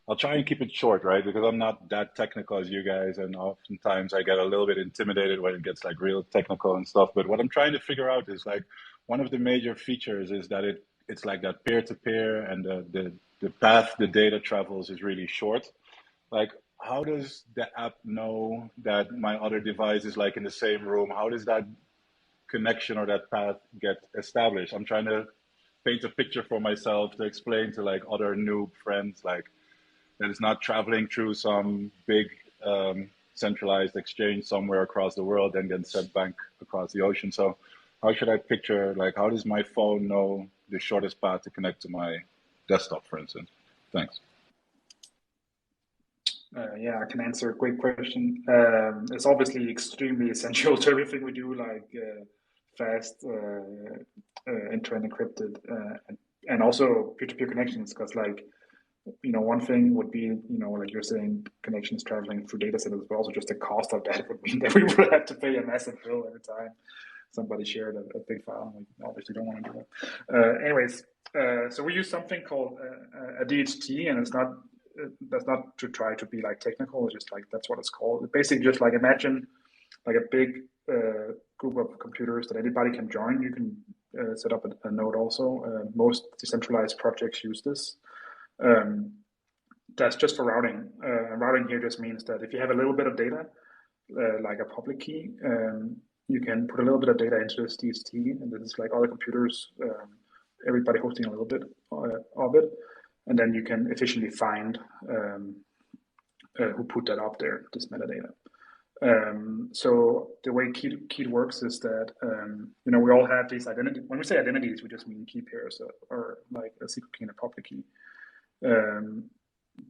I'll try and keep it short, right? Because I'm not that technical as you guys, and oftentimes I get a little bit intimidated when it gets like real technical and stuff. But what I'm trying to figure out is like one of the major features is that it's like that peer to peer, and the path the data travels is really short. Like, how does the app know that my other device is like in the same room? How does that connection or that path get established? I'm trying to paint a picture for myself to explain to like other noob friends, like that is not traveling through some big centralized exchange somewhere across the world and then sent back across the ocean. So how should I picture, like, how does my phone know the shortest path to connect to my desktop, for instance? Thanks. Yeah, I can answer. Great question. It's obviously extremely essential to everything we do, like fast end-to-end encrypted, and also peer-to-peer connections. Because, like, one thing would be, like you're saying, connections traveling through data centers, but also just the cost of that would mean that we would have to pay a massive bill every time somebody shared a big file. We obviously don't want to do that. Anyways, so we use something called a DHT, and it's not that's not to try to be like technical. It's just like that's what it's called. Basically, just like imagine like a big group of computers that anybody can join. You can set up a node also. Most decentralized projects use this. Um, that's just for routing. Routing here just means that if you have a little bit of data, like a public key, you can put a little bit of data into this DHT, and this is like all the computers, everybody hosting a little bit of it, and then you can efficiently find who put that up there, this metadata. So the way Keet works is that we all have these identities. When we say identities, we just mean key pairs or like a secret key and a public key.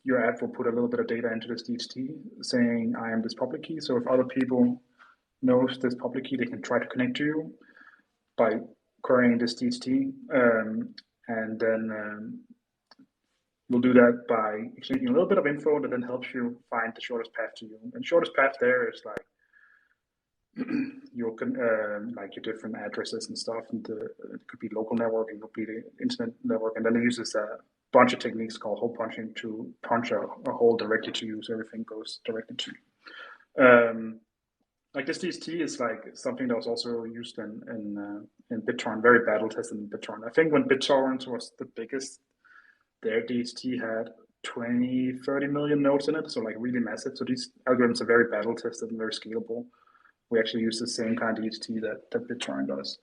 Your app will put a little bit of data into this DHT saying I am this public key. So if other people knows this public key, they can try to connect to you by querying this DHT, and then we'll do that by exchanging a little bit of info that then helps you find the shortest path to you. And shortest path there is like like your different addresses and stuff, and it could be local network, it could be the internet network, and then it uses a bunch of techniques called hole punching to punch a hole directly to you, so everything goes directly to you. Like this DHT is like something that was also used in BitTorrent, very battle tested in BitTorrent. I think when BitTorrent was the biggest, their DHT had 20, 30 million nodes in it, so like really massive. So these algorithms are very battle tested and very scalable. We actually use the same kind of DHT that BitTorrent does.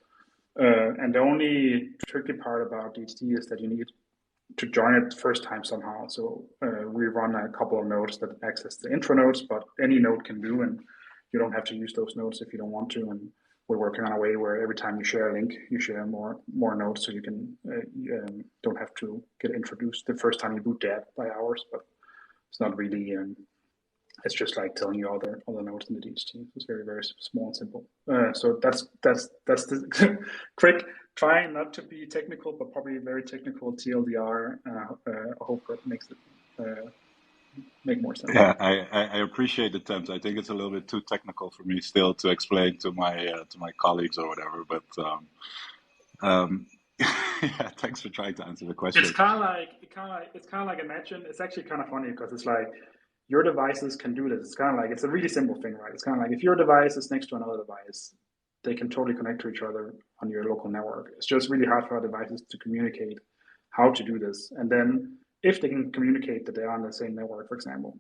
And the only tricky part about DHT is that you need to join it the first time somehow. So we run a couple of nodes that access the intro nodes, but any node can do, and you don't have to use those nodes if you don't want to. And we're working on a way where every time you share a link, you share more nodes, so you can don't have to get introduced the first time you boot the app by hours. But it's not really. It's just like telling you all the nodes in the DHT. It's very, very small and simple. So that's the quick. Trying not to be technical, but probably very technical TLDR. I hope that makes it make more sense. Yeah, I appreciate the attempt. I think it's a little bit too technical for me still to explain to my colleagues or whatever. But yeah, thanks for trying to answer the question. It's kind of like imagine. It's actually kind of funny because it's like your devices can do this. It's kind of like it's a really simple thing, right? It's kind of like if your device is next to another device, they can totally connect to each other on your local network. It's just really hard for our devices to communicate how to do this. And then if they can communicate that they're on the same network, for example,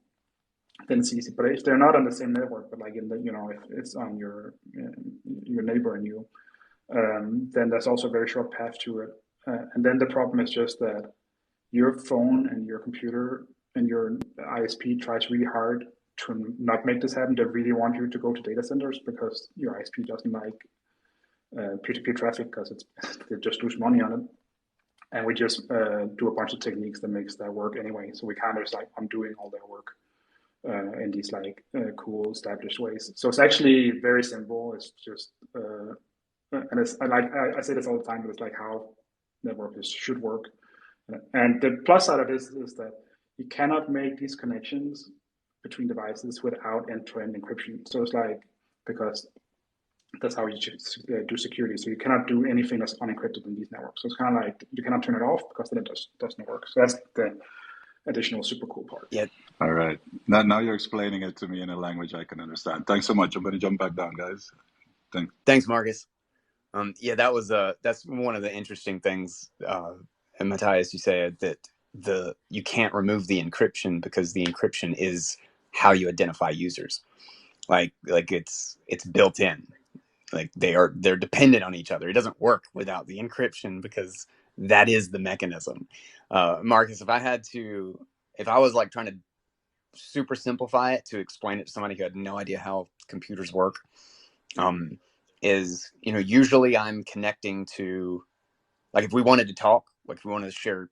then it's easy. But if they're not on the same network, but like in the, if it's on your neighbor and you, then there's also a very short path to it. And then the problem is just that your phone and your computer and your ISP tries really hard to not make this happen. They really want you to go to data centers because your ISP doesn't like peer-to-peer traffic because they just lose money on it. And we just do a bunch of techniques that makes that work anyway. So we kind of just like undoing all their work in these like cool established ways. So it's actually very simple. It's just and it's I say this all the time, but it's like how networks should work. And the plus side of this is that you cannot make these connections between devices without end-to-end encryption. So it's like, because that's how you do security. So you cannot do anything that's unencrypted in these networks. So it's kind of like you cannot turn it off because then it doesn't work. So that's additional super cool part. Yeah. All right. Now you're explaining it to me in a language I can understand. Thanks so much. I'm going to jump back down, guys. Thanks. Thanks, Marcus. Yeah, that's one of the interesting things. And Matthias, you said that you can't remove the encryption because the encryption is how you identify users. Like it's built in. Like they're dependent on each other. It doesn't work without the encryption because that is the mechanism. Marcus, if I was like trying to super simplify it to explain it to somebody who had no idea how computers work, is, usually I'm connecting to, like, if we wanted to talk, like if we wanted to share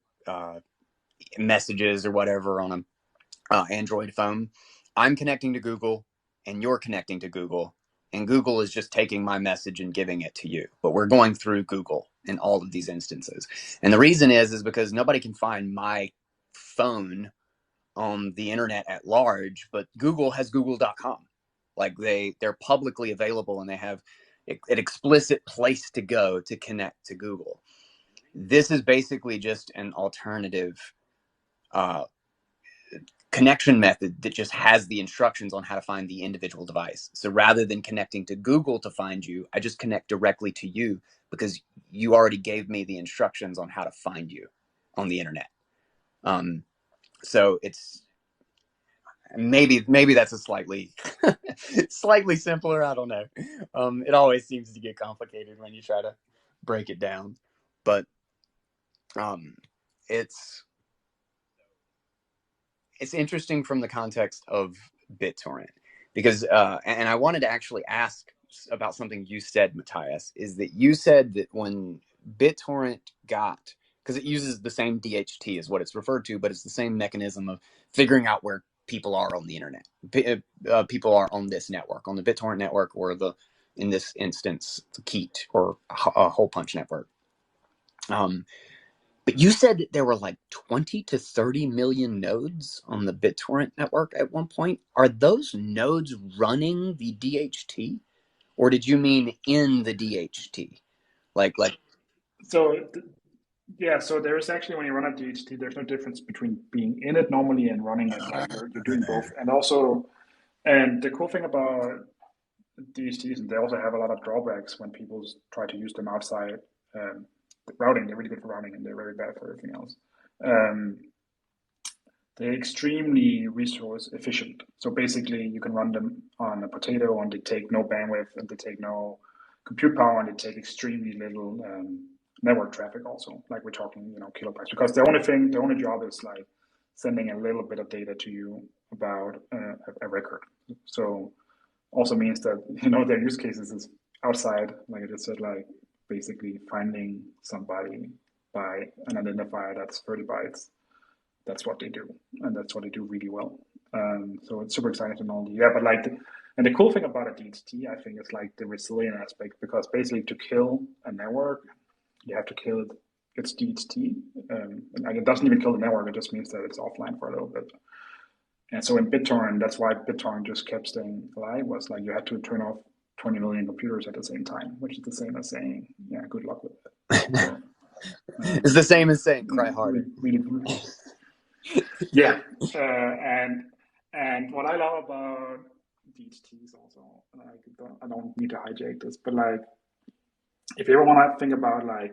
messages or whatever on a Android phone, I'm connecting to Google and you're connecting to Google, and Google is just taking my message and giving it to you. But we're going through Google in all of these instances. And the reason is because nobody can find my phone on the internet at large, but Google has google.com. Like they're publicly available and they have an explicit place to go to connect to Google. This is basically just an alternative connection method that just has the instructions on how to find the individual device. So rather than connecting to Google to find you, I just connect directly to you because you already gave me the instructions on how to find you on the internet. So it's maybe that's a slightly simpler. I don't know. It always seems to get complicated when you try to break it down, but it's interesting from the context of BitTorrent because and I wanted to actually ask about something you said, Matthias, is that you said that when BitTorrent got, because it uses the same DHT is what it's referred to, but it's the same mechanism of figuring out where people are on the internet. People are on this network, on the BitTorrent network, or in this instance, the Keet or a hole punch network. But you said that there were like 20 to 30 million nodes on the BitTorrent network at one point. Are those nodes running the DHT, or did you mean in the DHT? So yeah, so there's actually, when you run a DHT, there's no difference between being in it normally and running it. Like you're doing both. And also, and the cool thing about DHTs, and they also have a lot of drawbacks when people try to use them outside routing. They're really good for routing and they're very bad for everything else. They're extremely resource efficient. So basically, you can run them on a potato and they take no bandwidth and they take no compute power and they take extremely little network traffic also. Like we're talking, kilobytes, because the only job is like sending a little bit of data to you about a record. So also means that, their use cases is outside, like I just said, like basically finding somebody by an identifier that's 30 bytes. That's what they do, and that's what they do really well. So it's super exciting technology. Yeah, but and the cool thing about a DHT, I think, is like the resilient aspect, because basically to kill a network, you have to kill its DHT. And it doesn't even kill the network; it just means that it's offline for a little bit. And so in BitTorrent, that's why BitTorrent just kept staying alive, was like you had to turn off 20 million computers at the same time, which is the same as saying, yeah, good luck with it. So, it's the same as saying cry harder. Really, yeah. And what I love about DHTs also, I don't need to hijack this, but like, if you ever want to think about like,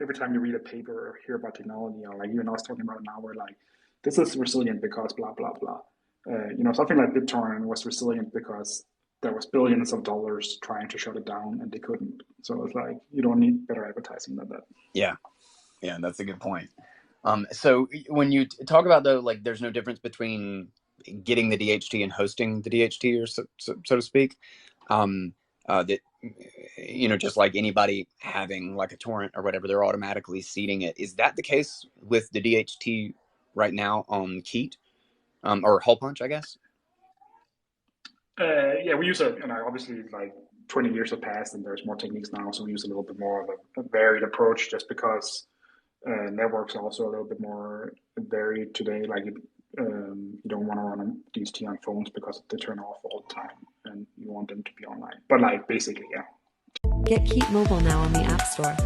every time you read a paper or hear about technology, or like even I was talking about now, where like, this is resilient because blah, blah, blah. Something like BitTorrent was resilient because there was billions of dollars trying to shut it down and they couldn't. So it's like, you don't need better advertising than that. Yeah, that's a good point. So when you talk about, though, like there's no difference between getting the DHT and hosting the DHT, or so to speak, that, just like anybody having like a torrent or whatever, they're automatically seeding it. Is that the case with the DHT right now on Keet, or Hole Punch, I guess? Yeah, we use obviously like 20 years have passed and there's more techniques now, so we use a little bit more of a varied approach, just because networks are also a little bit more varied today. Like you don't want to run a DHT on phones because they turn off all the time and you want them to be online. But like basically, yeah. Get Keet Mobile now on the App Store.